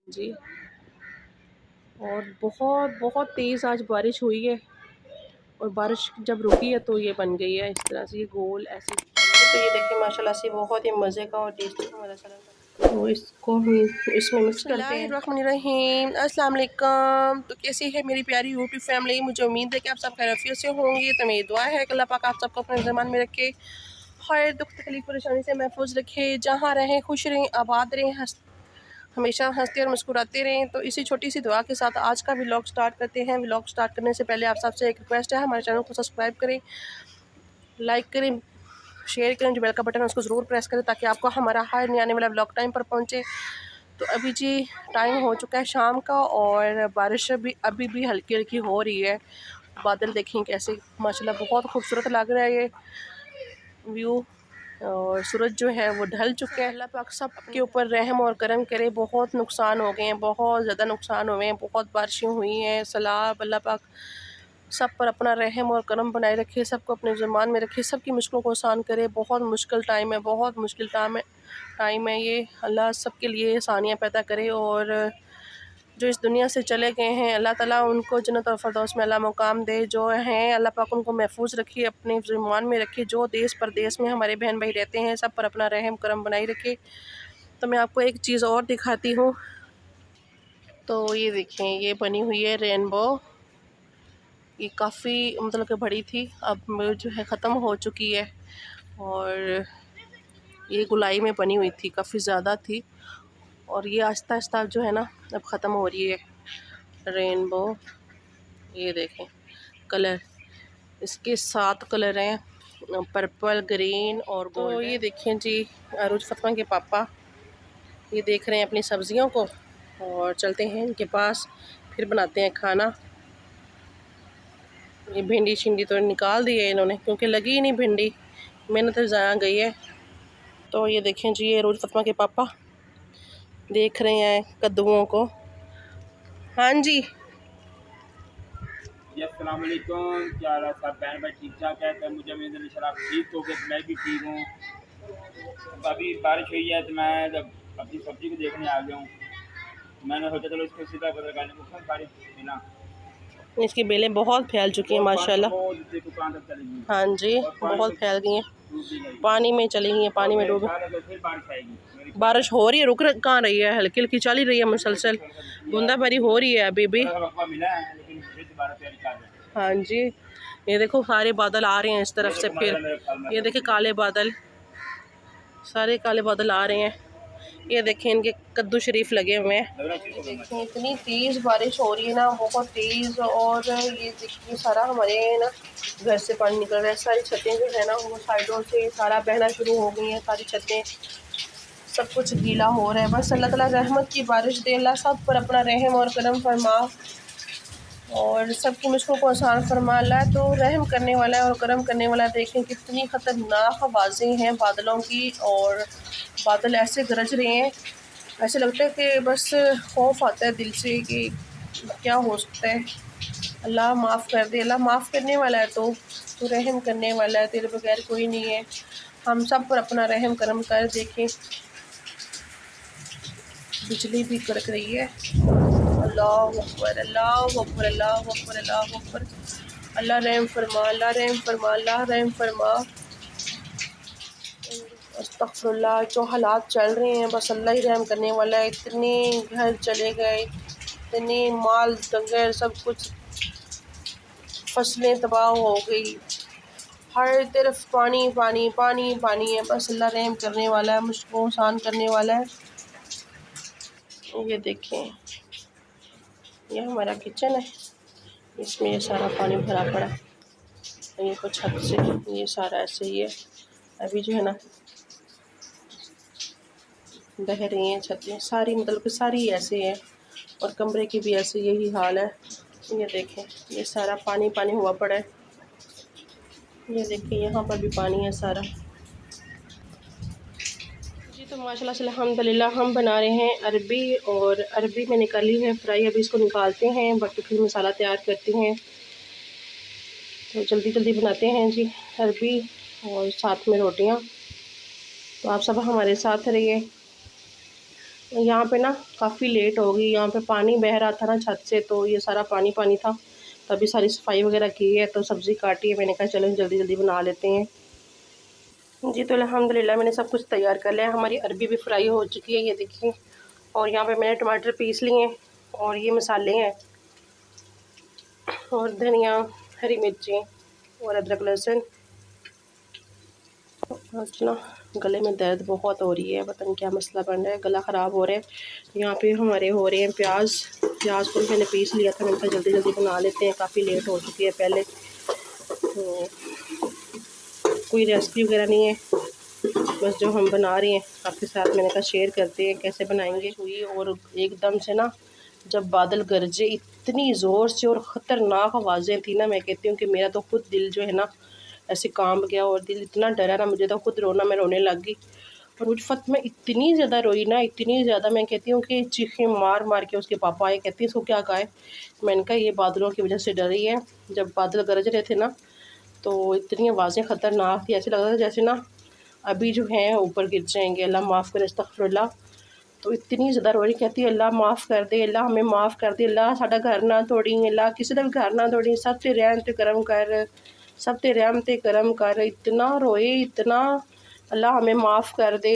जी। और बहुत बहुत तेज़ आज बारिश हुई है और बारिश जब रुकी है तो ये बन गई है इस तरह से, ये गोल ऐसे। तो ये देखिए माशाल्लाह से बहुत ही मज़े का और टेस्टी हमारा सलाद। तो इसको हम इसमें मिक्स करते हैं। बिस्मिल्लाहिर्रहमानिर्रहीम, अस्सलाम वालेकुम। तो कैसी है मेरी प्यारी यूट्यूब फैमिली? मुझे उम्मीद है कि आप सब खैरियत से होंगे। तो मेरी दुआ है कि अल्लाह पाक आप सबको अपने ज़मान में रखे, हर दुख तकलीफ परेशानी से महफूज रखे, जहाँ रहें खुश रहें, आबाद रहें, हमेशा हंसते और मुस्कुराते रहें। तो इसी छोटी सी दुआ के साथ आज का व्लॉग स्टार्ट करते हैं। व्लॉग स्टार्ट करने से पहले आप सबसे एक रिक्वेस्ट है, हमारे चैनल को सब्सक्राइब करें, लाइक करें, शेयर करें, जो बेल का बटन है उसको ज़रूर प्रेस करें ताकि आपको हमारा हर नया आने वाला व्लॉग टाइम पर पहुँचे। तो अभी जी टाइम हो चुका है शाम का और बारिश अभी भी हल्की हल्की हो रही है। बादल देखें कैसे माशाल्लाह बहुत खूबसूरत लग रहा है ये व्यू। और सूरज जो है वो ढल चुका है। अल्लाह पाक सब के ऊपर रहम और करम करे। बहुत नुकसान हो गए हैं, बहुत ज़्यादा नुकसान हुए हैं, बहुत बारिशें हुई हैं, सैलाब। अल्लाह पाक सब पर अपना रहम और करम बनाए रखे, सबको अपने ज़मान में रखे, सबकी मुश्किलों को आसान करे। बहुत मुश्किल टाइम है, बहुत मुश्किल टाइम है ये। अल्लाह सबके लिए आसानियाँ पैदा करे और जो इस दुनिया से चले गए हैं अल्लाह ताला उनको जन्नत और फरदौस में अल्लाह मुकाम दे। जो हैं अल्लाह पाक उनको महफूज रखिए, अपने ज़मान में रखिए। जो देश परदेश में हमारे बहन भाई रहते हैं सब पर अपना रहम करम बनाई रखे। तो मैं आपको एक चीज़ और दिखाती हूँ। तो ये देखें, ये बनी हुई है रेनबो। ये काफ़ी मतलब कि बड़ी थी, अब जो है ख़त्म हो चुकी है। और ये गोलाई में बनी हुई थी, काफ़ी ज़्यादा थी और ये आहिस्ता आहिस्ता जो है ना अब ख़त्म हो रही है रेनबो। ये देखें कलर, इसके 7 कलर हैं, पर्पल, ग्रीन और गोल्डन। तो ये देखें जी अरूज फतमा के पापा ये देख रहे हैं अपनी सब्जियों को और चलते हैं इनके पास, फिर बनाते हैं खाना। ये भिंडी शिंडी तो निकाल दी है इन्होंने क्योंकि लगी ही नहीं भिंडी, मेहनत ज़ाया गई है। तो ये देखें जी ये अरूज फतमा के पापा देख रहे हैं कद्दुओं को। हाँ जी अस्सलाम वालेकुम, क्या हाल है सब बहन भाई? ठीक ठाक है? तो मुझे उम्मीद है आप ठीक हो गए, तो मैं भी ठीक हूँ। अभी बारिश हुई है तो मैं जब अपनी सब्जी को देखने आ गया हूँ, मैंने सोचा चलो इसको सीधा पता करने को बारिश मिला। इसकी बेलें बहुत फैल चुकी हैं माशाल्लाह। दुकान तक चली गई। हाँ जी बहुत फैल गई हैं, पानी में चली गई हैं, पानी में डूब। फिर बारिश आएगी। बारिश हो रही है, रुक कहाँ रही है, हल्की हल्की चल ही रही है, मुसलसल बूंदाबांदी हो रही है अभी भी। हाँ जी ये देखो सारे बादल आ रहे हैं इस तरफ से, फिर ये देखिए काले बादल, सारे काले बादल आ रहे हैं। ये देखें इनके कद्दू शरीफ लगे हुए हैं। देखें इतनी तेज़ बारिश हो रही है ना, बहुत तेज़। और ये देखिए सारा हमारे ना घर से पानी निकल रहा है, सारी छतें जो है ना वो साइडों से सारा बहना शुरू हो गई हैं, सारी छतें सब कुछ गीला हो रहा है। बस अल्लाह ताला रहमत की बारिश दे, अल्लाह सब पर अपना रहम और करम फरमा और सबकी मुश्किलों को आसान फरमा। अल्लाह तो रहम करने वाला है और करम करने वाला है। देखें कितनी ख़तरनाक आवाज़ें हैं बादलों की और बादल ऐसे गरज रहे हैं, ऐसे लगता है कि बस खौफ आता है दिल से कि क्या हो सकता है। अल्लाह माफ़ कर दे, अल्लाह माफ़ करने वाला है, तो रहम करने वाला है, तेरे बगैर कोई नहीं है। हम सब पर अपना रहम करम कर। देखें बिजली भी कड़क रही है। अल्लाह अकबर, अल्लाह अकबर, अल्लाह अकबर, अल्लाह अकबर। अल्लाह रहम फरमा, अल्लाह रहम फरमा, अल्लाह रहम फरमा। अस्तगफुरुल्लाह, जो हालात चल रहे हैं बस अल्लाह ही रहम करने वाला है। इतने घर चले गए, इतने माल डंगर सब कुछ, फसलें तबाह हो गई, हर तरफ पानी पानी पानी पानी है। बस अल्लाह रहम करने वाला है, मुश्किल आसान करने वाला है। ये देखें ये हमारा किचन है, इसमें ये सारा पानी भरा पड़ा है। ये कुछ छत से ये सारा ऐसे ही है, अभी जो है ना बह रही हैं छतें सारी, मतलब कि सारी ऐसे है और कमरे की भी ऐसे यही हाल है। ये देखें ये सारा पानी पानी हुआ पड़ा है। ये देखें यहाँ पर भी पानी है सारा जी। तो माशाल्लाह से अल्हम्दुलिल्लाह हम बना रहे हैं अरबी, और अरबी मैंने कर ली है फ्राई। अभी इसको निकालते हैं, बाकी फिर मसाला तैयार करते हैं। तो जल्दी जल्दी बनाते हैं जी अरबी और साथ में रोटियां। तो आप सब हमारे साथ रहिए। यहाँ पे ना काफ़ी लेट हो गई, यहाँ पे पानी बह रहा था ना छत से, तो ये सारा पानी पानी था। तभी सारी सफाई वगैरह की है, तो सब्ज़ी काटी है। मैंने कहा चलो जल्दी जल्दी बना लेते हैं जी। तो अल्हम्दुलिल्लाह मैंने सब कुछ तैयार कर लिया। हमारी अरबी भी फ्राई हो चुकी है, ये देखिए। और यहाँ पे मैंने टमाटर पीस लिए हैं, और ये मसाले हैं, और धनिया, हरी मिर्ची और अदरक लहसुन। आज ना गले में दर्द बहुत हो रही है, पता नहीं क्या मसला बन रहा है, गला ख़राब हो रहा है। यहाँ पे हमारे हो रहे हैं प्याज को मैंने पीस लिया था। मैंने कहा जल्दी जल्दी बना लेते हैं, काफ़ी लेट हो चुकी है पहले। तो कोई रेसिपी वगैरह नहीं है, बस जो हम बना रहे हैं आपके साथ, मैंने कहा शेयर करते हैं कैसे बनाएंगे। हुई और एकदम से ना जब बादल गरजे, इतनी ज़ोर से और ख़तरनाक आवाज़ें थी ना, मैं कहती हूँ कि मेरा तो खुद दिल जो है ना ऐसे कांप गया, और दिल इतना डरा ना, मुझे तो खुद रोना, मैं रोने लग गई। और उल्फत में इतनी ज़्यादा रोई ना, इतनी ज़्यादा, मैं कहती हूँ कि चीखें मार मार के उसके पापा आए, कहती है इसको क्या कहा है। मैंने कहा ये बादलों की वजह से डर रही है। जब बादल गरज रहे थे ना, तो इतनी आवाज़ें ख़तरनाक थी, ऐसे लग रहा था जैसे ना अभी जो हैं ऊपर गिर जाएंगे। अल्लाह माफ़ करे, अस्तग़फिरुल्लाह। तो इतनी ज़्यादा रो रही, कहती है अल्लाह माफ़ कर दे, अल्लाह हमें माफ़ कर दे, अल्लाह साडा घर ना तोड़ी, अल्लाह किसी का भी घर ना तोड़ी, सब ते रहम ते करम कर, सब ते रहम ते करम कर। इतना रोए, इतना, अल्लाह हमें माफ़ कर दे।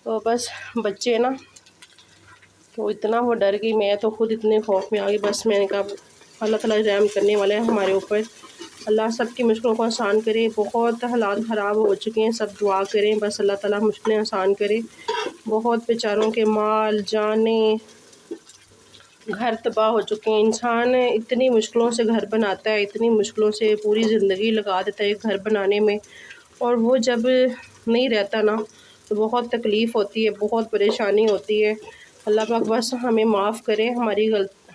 तो बस बच्चे ना, तो इतना वो डर गई, मैं तो खुद इतने खौफ में आ गई। बस मैंने कहा अल्लाह ताला रहम करने वाला है हमारे ऊपर, अल्लाह सबकी मुश्किलों को आसान करे। बहुत हालात ख़राब हो चुके हैं, सब दुआ करें बस अल्लाह ताला मुश्किलें आसान करे। बहुत बेचारों के माल जाने, घर तबाह हो चुके हैं। इंसान इतनी मुश्किलों से घर बनाता है, इतनी मुश्किलों से पूरी ज़िंदगी लगा देता है घर बनाने में, और वो जब नहीं रहता ना तो बहुत तकलीफ़ होती है, बहुत परेशानी होती है। अल्लाह पाक बस हमें माफ़ करे,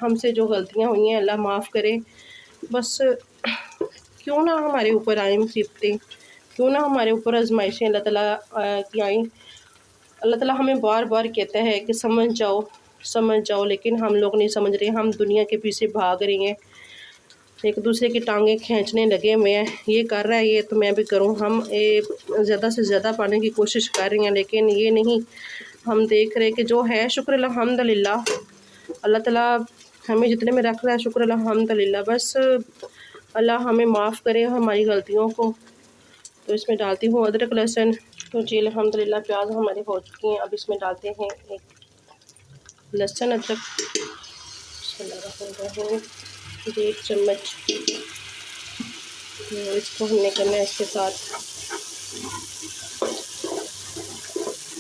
हमसे जो गलतियाँ हुई हैं अल्लाह माफ़ करे। बस क्यों ना हमारे ऊपर आए मुसीबतें, क्यों ना हमारे ऊपर आजमाइशें अल्लाह ताला की आएँ। अल्लाह ताला हमें बार बार कहता है कि समझ जाओ, लेकिन हम लोग नहीं समझ रहे। हम दुनिया के पीछे भाग रहे हैं, एक दूसरे की टांगें खींचने लगे हुए हैं, ये कर रहा है ये तो मैं भी करूं। हम ज़्यादा से ज़्यादा पाने की कोशिश कर रहे हैं, लेकिन ये नहीं हम देख रहे कि जो है शुक्र अल्हम्दुलिल्लाह, अल्लाह ताला हमें जितने में रख रहा है शुक्र अल्हम्दुलिल्लाह। बस अल्लाह हमें माफ़ करे हमारी गलतियों को। तो इसमें डालती हूँ अदरक लहसुन। तो जी अल्हम्दुलिल्लाह प्याज हमारे हो चुकी हैं। अब इसमें डालते हैं एक लहसुन अदरक, 1 चम्मच। तो इसको हमने करना है इसके साथ।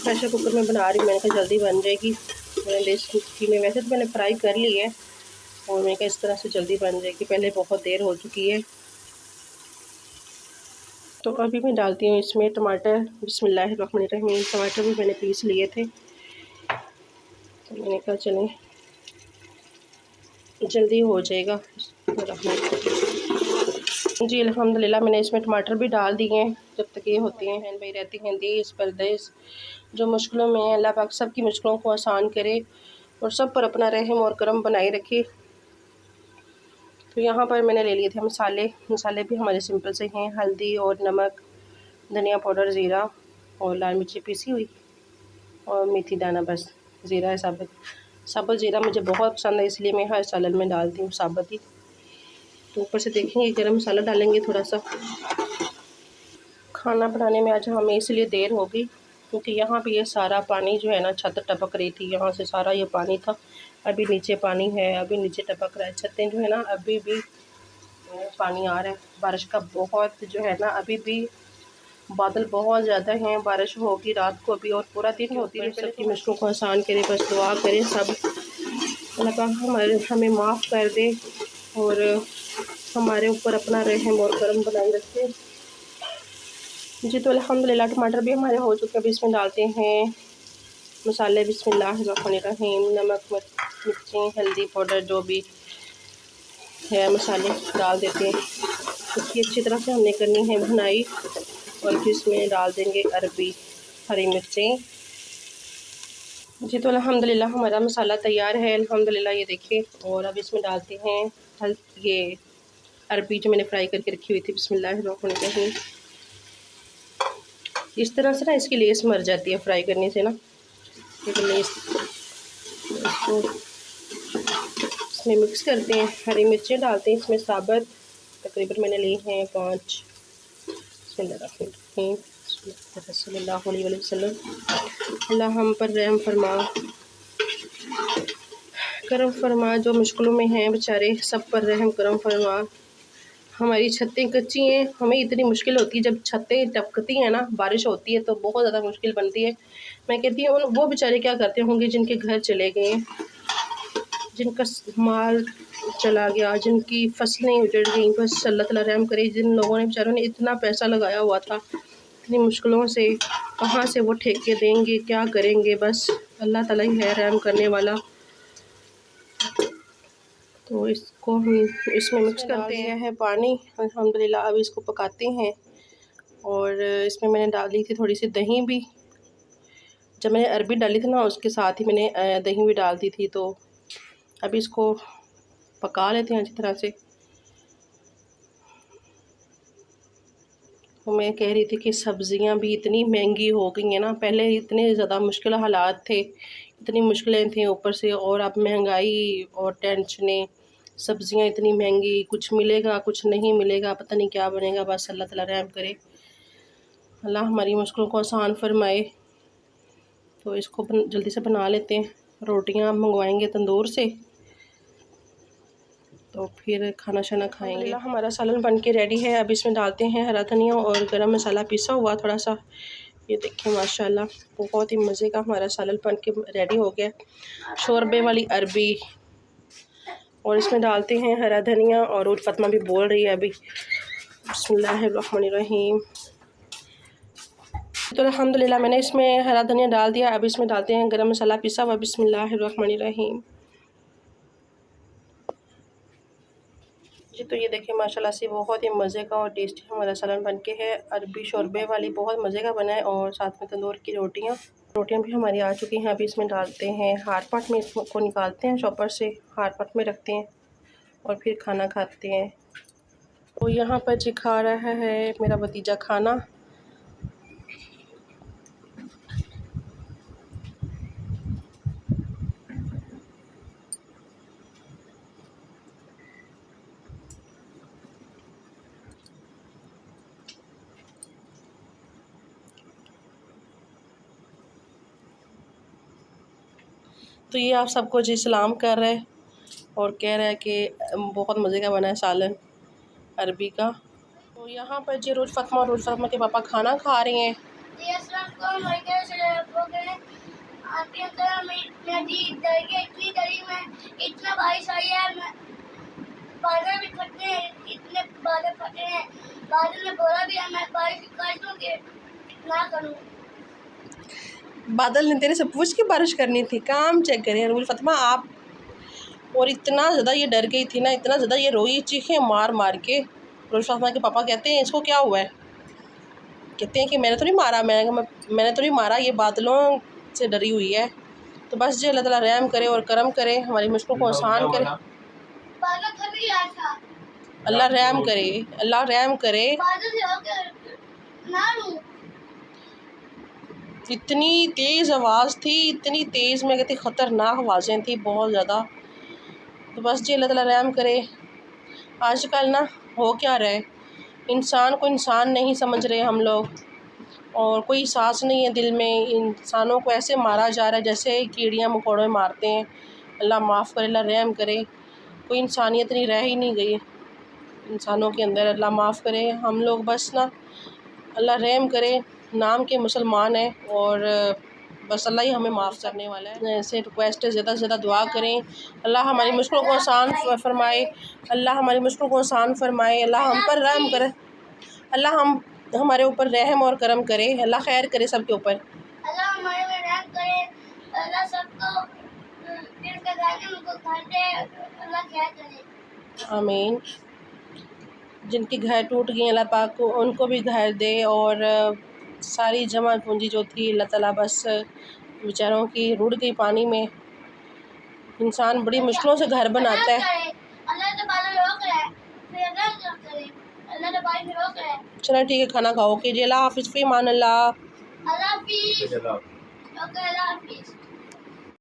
प्रेशर कुकर में बना रही, मैंने कहा जल्दी बन जाएगी। मैंने देसी में वैसे तो मैंने फ्राई कर ली है, और मैंने कहा इस तरह से जल्दी बन जाएगी, पहले बहुत देर हो चुकी है। तो अभी मैं डालती हूँ इसमें टमाटर। बिस्मिल्लाहिर्रहमानिर्रहीम। टमाटर भी मैंने पीस लिए थे, तो मैंने कहा चलें जल्दी हो जाएगा। जी अल्हम्दुलिल्लाह मैंने इसमें टमाटर भी डाल दिए हैं। जब तक ये होते हैं, बहन भाई रहती हैं देश परदेश, जो मुश्किलों में है, अल्लाह पाक सब की मुश्किलों को आसान करे और सब पर अपना रहम और करम बनाए रखे। तो यहाँ पर मैंने ले लिए थे मसाले भी हमारे सिंपल से हैं, हल्दी और नमक, धनिया पाउडर, ज़ीरा और लाल मिर्ची पीसी हुई, और मेथी दाना, बस ज़ीरा है साबुत ज़ीरा मुझे बहुत पसंद है, इसलिए मैं हर सालन में डालती हूँ साबुत ही। तो ऊपर से देखेंगे गरम मसाला डालेंगे थोड़ा सा। खाना बनाने में आज हमें इसलिए देर हो गई क्योंकि यहाँ पे ये सारा पानी जो है ना, छत टपक रही थी, यहाँ से सारा ये पानी था। अभी नीचे पानी है, अभी नीचे टपक रहा है, छतें जो है ना अभी भी पानी आ रहा है। बारिश का बहुत जो है ना, अभी भी बादल बहुत ज़्यादा हैं, बारिश होगी रात को भी और पूरा दिन होती है। सबकी मुश्किलों को आसान करे, बस दुआ करें सब, अल्लाह पाक हमें माफ़ कर दे और हमारे ऊपर अपना रहम और करम बनाए रखे। जी तो अल्हम्दुलिल्लाह टमाटर भी हमारे हो चुके हैं। अभी इसमें डालते हैं मसाले। बिस्मिल्लाहिर्रहमानिर्रहीम। नमक, मिर्ची, हल्दी पाउडर, जो भी है मसाले डाल देते हैं। इसकी अच्छी तरह से हमने करनी है भुनाई, और फिर इसमें डाल देंगे अरबी, हरी मिर्चें। जी तो अल्हम्दुलिल्लाह हमारा मसाला तैयार है अल्हम्दुलिल्लाह, ये देखिए। और अब इसमें डालते हैं ये अरबी जो मैंने फ्राई करके रखी हुई थी। बिस्मिल्लाहिर्रहमानिर्रहीम। इस तरह से ना इसकी लेस मर जाती है फ्राई करने से ना, लेकिन लेस इसको इसमें मिक्स करते हैं। हरी मिर्चें डालते हैं इसमें साबुत, तकरीबन मैंने ली हैं 5। सल्लल्लाहु अलैहि वसल्लम। अल्लाह हम पर रहम फरमा, करम फरमा, जो मुश्किलों में हैं बेचारे सब पर रहम करम फरमा। हमारी छतें कच्ची हैं, हमें इतनी मुश्किल होती है जब छतें टपकती हैं ना, बारिश होती है तो बहुत ज़्यादा मुश्किल बनती है। मैं कहती हूँ वो बेचारे क्या करते होंगे जिनके घर चले गए, जिनका माल चला गया, जिनकी फसलें उजड़ गई। बस अल्लाह ताला रहम करे। जिन लोगों ने बेचारों ने इतना पैसा लगाया हुआ था, इतनी मुश्किलों से, कहाँ से वो ठेके देंगे, क्या करेंगे। बस अल्लाह ताला ही है रहम करने वाला। तो इसको हम इसमें मिक्स करते हैं पानी अल्हम्दुलिल्लाह। अब इसको पकाते हैं। और इसमें मैंने डाली थी थोड़ी सी दही भी, जब मैंने अरबी डाली थी ना उसके साथ ही मैंने दही भी डाल दी थी। तो अभी इसको पका लेते हैं अच्छी तरह से। तो मैं कह रही थी कि सब्ज़ियां भी इतनी महंगी हो गई हैं ना, पहले इतने ज़्यादा मुश्किल हालात थे, इतनी मुश्किलें थी ऊपर से, और अब महंगाई और टेंशनें, सब्ज़ियां इतनी महंगी, कुछ मिलेगा कुछ नहीं मिलेगा, पता नहीं क्या बनेगा। बस अल्लाह ताला रहम करे, अल्लाह हमारी मुश्किलों को आसान फरमाए। तो इसको जल्दी से बना लेते हैं। रोटियां मंगवाएंगे तंदूर से, तो फिर खाना शाना खाएंगे। हमारा सालन बन के रेडी है। अब इसमें डालते हैं हरा धनिया और गरम मसाला पिसा हुआ थोड़ा सा। ये देखिए माशाल्लाह बहुत ही मज़े का हमारा सालन बन के रेडी हो गया, शोरबे वाली अरबी। और इसमें डालते हैं हरा धनिया, और फातिमा भी बोल रही है अभी। बिस्मिल्लाहिर्रहमानिर्रहीम। तो अल्हम्दुलिल्लाह मैंने इसमें हरा धनिया डाल दिया। अब इसमें डालते हैं गरम मसाला पिसा हुआ। बिस्मिल्लाहिर्रहमानिर्रहीम। जी तो ये देखिए माशाल्लाह से बहुत ही मज़े का और टेस्टी हमारा सालन बन के है। अरबी शोरबे वाली बहुत मज़े का बना है, और साथ में तंदूर की रोटियां भी हमारी आ चुकी हैं। अभी इसमें डालते हैं हार पाट में, इसको निकालते हैं चॉपर से, हार पाट में रखते हैं और फिर खाना खाते हैं। तो यहाँ पर जी खा रहा है मेरा भतीजा खाना। तो ये आप सबको जी सलाम कर रहे हैं और कह रहा है कि बहुत मज़े का बना है सालन अरबी का। तो यहाँ पर जी रोज़ फातिमा के पापा खाना खा रही हैं। इतना बारिश आई है, बादल भी फटे हैं, इतने बादल फटे हैं। बादल ने बोला भी है मैं बारिश कर दूंगी, ना करूँ। बादल ने तेरे से पूछ के बारिश करनी थी, काम चेक करें रूल फातिमा आप। और इतना ज़्यादा ये डर गई थी ना, इतना ज़्यादा ये रोई, चीखें मार मार के। रूल फातिमा के पापा कहते हैं इसको क्या हुआ है, कहते हैं कि मैंने तो नहीं मारा, मैंने तो नहीं मारा, ये बादलों से डरी हुई है। तो बस जी अल्लाह ताला रहम करे और करम करे, हमारी मुश्किलों को आसान करे। अल्लाह रहम करे, अल्लाह रहम करे। इतनी तेज़ आवाज़ थी, इतनी तेज़, मैं कहती ख़तरनाक आवाज़ें थी बहुत ज़्यादा। तो बस जी अल्लाह ताला रहम करे। आजकल ना हो क्या रहा है, इंसान को इंसान नहीं समझ रहे हम लोग, और कोई एहसास नहीं है दिल में। इंसानों को ऐसे मारा जा रहा है जैसे कीड़ियाँ मकोड़े मारते हैं। अल्लाह माफ़ करे, अल्लाह रहम करे। कोई इंसानियत नहीं रह ही नहीं गई इंसानों के अंदर। अल्लाह माफ़ करे। हम लोग बस ना अल्लाह रहम करे, नाम के मुसलमान हैं, और बस अल्लाह ही हमें माफ़ करने वाला है। ऐसे रिक्वेस्ट है ज़्यादा से ज़्यादा दुआ करें, अल्लाह हमारी मुश्किलों को आसान फरमाए, अल्लाह हमारी मुश्किलों को आसान फरमाए, अल्लाह हम पर रहम करे, अल्लाह हमारे ऊपर रहम और करम करे, अल्लाह खैर करे सबके ऊपर। अल्लाह हमारे पे रहम करे, अल्लाह सबको जिनका घर है उनको घर दे, अल्लाह खैर करे। आमीन। जिनके घर टूट गए अल्लाह पाक को उनको भी घर दे, और सारी जमा पूंजी जो थी अल्लाह ताला बस बेचारों की रुड़ गई पानी में। इंसान बड़ी मुश्किलों से घर बनाता है। अल्लाह तो बादल रोक रहा है, फिर अल्लाह क्या करे, अल्लाह तो बारिश रोक रहा है। चलो ठीक है, खाना खाओ। ओके जी, अल्लाह हाफिज़, फ़ी अमान अल्लाह। अल्लाह हाफिज़। ओके अल्लाह हाफिज़।